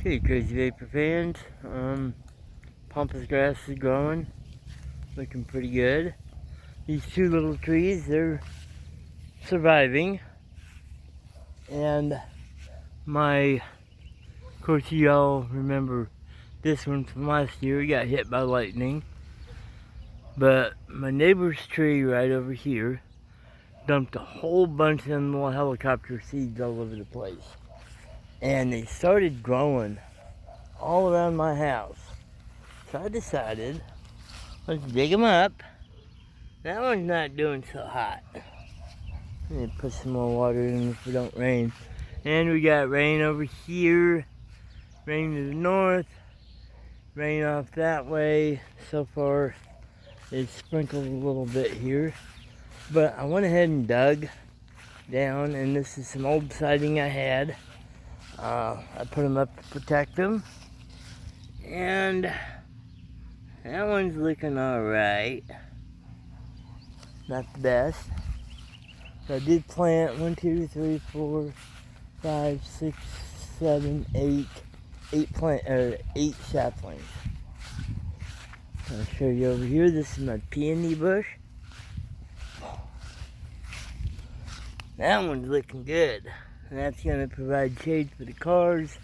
Okay, crazy Vaper fans. Pampas grass is growing, looking pretty good. These two little trees, they're surviving. And of course, you all remember this one from last year. It got hit by lightning. But my neighbor's tree right over here dumped a whole bunch of them little helicopter seeds all over the place. And they started growing all around my house. So I decided, let's dig them up. That one's not doing so hot. I need to put some more water in if it don't rain. And we got rain over here, rain to the north, rain off that way. So far, it's sprinkled a little bit here. But I went ahead and dug down, and this is some old siding I had. I put them up to protect them. And that one's looking alright. Not the best. So I did plant 1, 2, 3, 4, 5, 6, 7, 8 saplings. I'll show you over here. This is my peony bush. That one's looking good. And that's going to provide shade for the cars.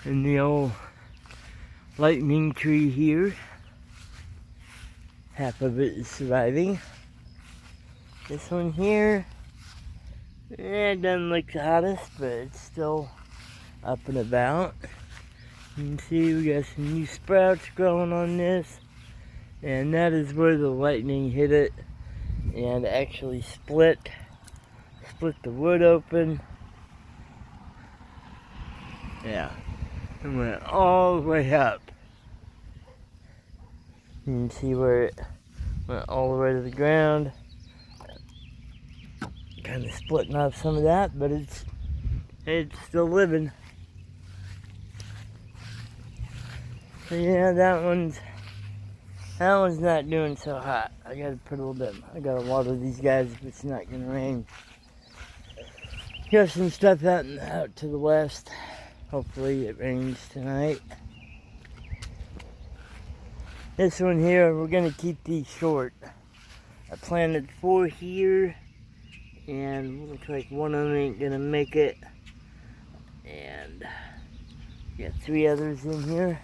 And the old lightning tree here. Half of it is surviving. This one here, it doesn't look the hottest, but it's still up and about. You can see we got some new sprouts growing on this. And that is where the lightning hit it and actually split the wood open. Yeah, and went all the way up. You can see where it went all the way to the ground. Kind of splitting off some of that, but it's still living. So yeah, that one's not doing so hot. I gotta gotta water these guys if it's not gonna rain. Got some stuff out to the west. Hopefully it rains tonight. This one here, we're gonna keep these short. I planted 4 here, and looks like one of them ain't gonna make it. And got 3 others in here.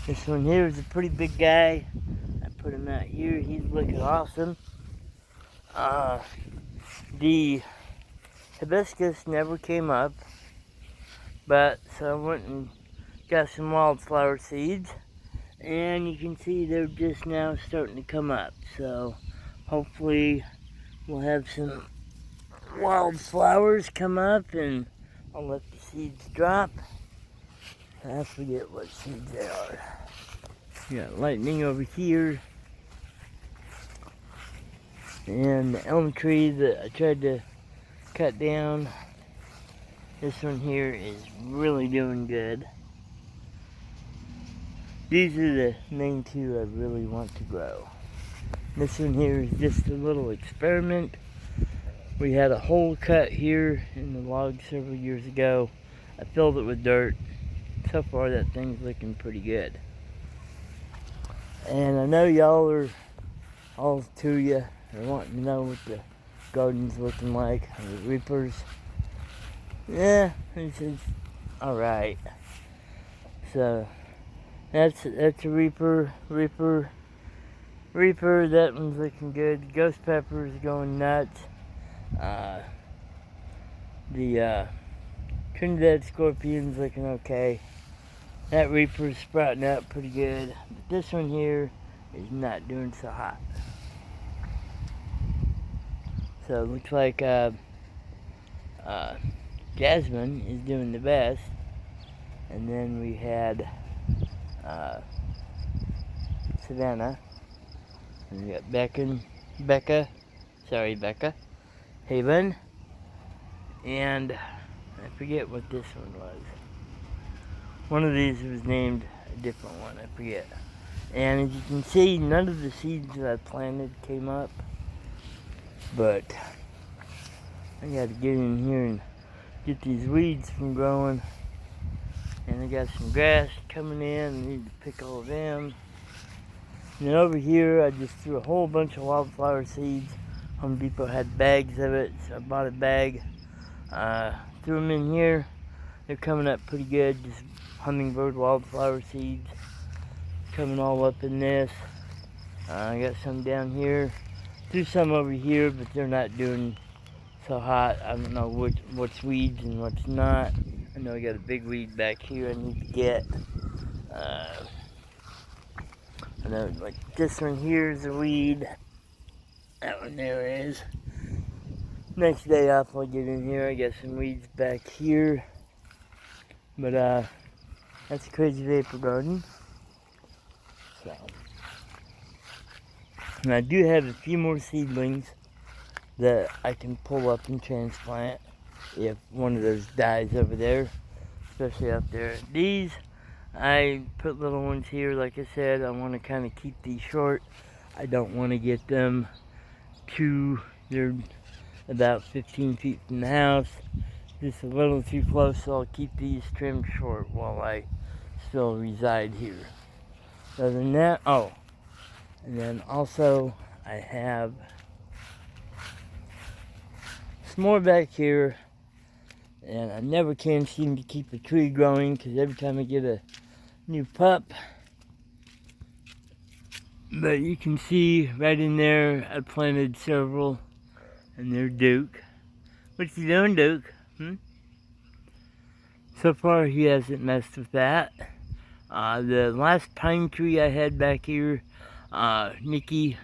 This one here is a pretty big guy. I put him out here. He's looking awesome. The hibiscus never came up. But, so I went and got some wildflower seeds, and you can see they're just now starting to come up. So, hopefully we'll have some wildflowers come up, and I'll let the seeds drop. I forget what seeds they are. We got lightning over here, and the elm tree that I tried to cut down. This one here is really doing good. These are the main 2 I really want to grow. This one here is just a little experiment. We had a hole cut here in the log several years ago. I filled it with dirt. So far that thing's looking pretty good. And I know y'all are, all 2 of you are wanting to know what the garden's looking like. The reapers. Yeah, it's alright. So that's a reaper. That one's looking good. Ghost pepper is going nuts. The Trinidad scorpion's looking okay. That reaper's sprouting up pretty good. But this one here is not doing so hot. So it looks like Jasmine is doing the best, and then we had Savannah, and we got Becca, Haven, and I forget what this one was. One of these was named a different one, I forget. And as you can see, none of the seeds that I planted came up. but I got to get in here and get these weeds from growing. And I got some grass coming in. I need to pick all of them. And then over here, I just threw a whole bunch of wildflower seeds. Home Depot had bags of it, so I bought a bag. Threw them in here. They're coming up pretty good. Just hummingbird wildflower seeds coming all up in this. I got some down here. Threw some over here, but they're not doing so hot. I don't know what's weeds and what's not. I know I got a big weed back here I need to get. I know, like this one here is a weed. That one there is. Next day off, I'll get in here. I got some weeds back here. But that's a crazy vapor garden. So, and I do have a few more seedlings that I can pull up and transplant if one of those dies over there, especially up there. These, I put little ones here. Like I said, I want to kind of keep these short. I don't want to get them they're about 15 feet from the house. Just a little too close, so I'll keep these trimmed short while I still reside here. Other than that, oh, and then also I have some more back here, and I never can seem to keep a tree growing because every time I get a new pup. But you can see right in there I planted several, and they're Duke. What you doing, Duke? So far he hasn't messed with that. The last pine tree I had back here, Nikki,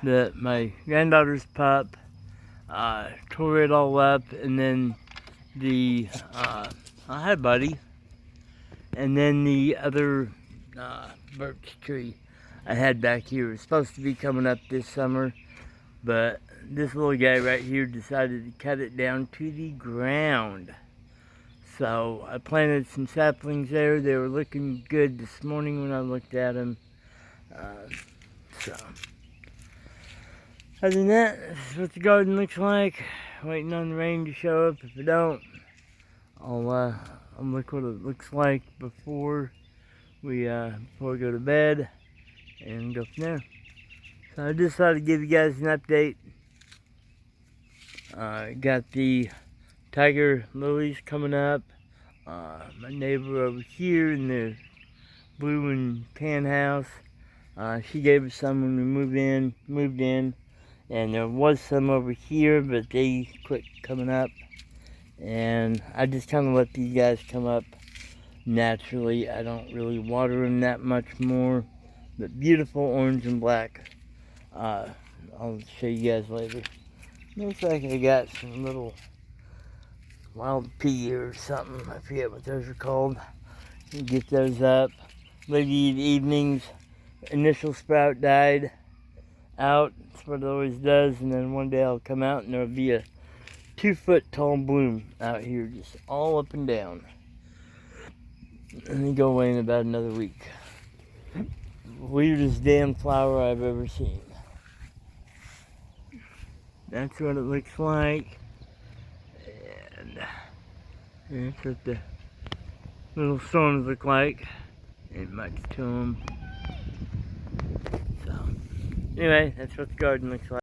my granddaughter's pup, tore it all up, and then hi buddy, and then the other birch tree I had back here was supposed to be coming up this summer, but this little guy right here decided to cut it down to the ground. So I planted some saplings there. They were looking good this morning when I looked at them. So other than that, this is what the garden looks like. Waiting on the rain to show up. If it don't, I'll look what it looks like before we go to bed and go from there. So I just thought I'd give you guys an update. Got the tiger lilies coming up. My neighbor over here in the blue and tan house, she gave us some when we moved in, and there was some over here, but they quit coming up, and I just kind of let these guys come up naturally. I don't really water them that much more, but beautiful orange and black. I'll show you guys later. Looks like I got some little wild pea or something. I forget what those are called. Get those up. Late evenings, initial sprout died out. That's what it always does. And then one day I'll come out and there'll be a 2-foot tall bloom out here, just all up and down. And they go away in about another week. Weirdest damn flower I've ever seen. That's what it looks like. And that's what the little stones look like. Ain't much to them. So, anyway, that's what the garden looks like.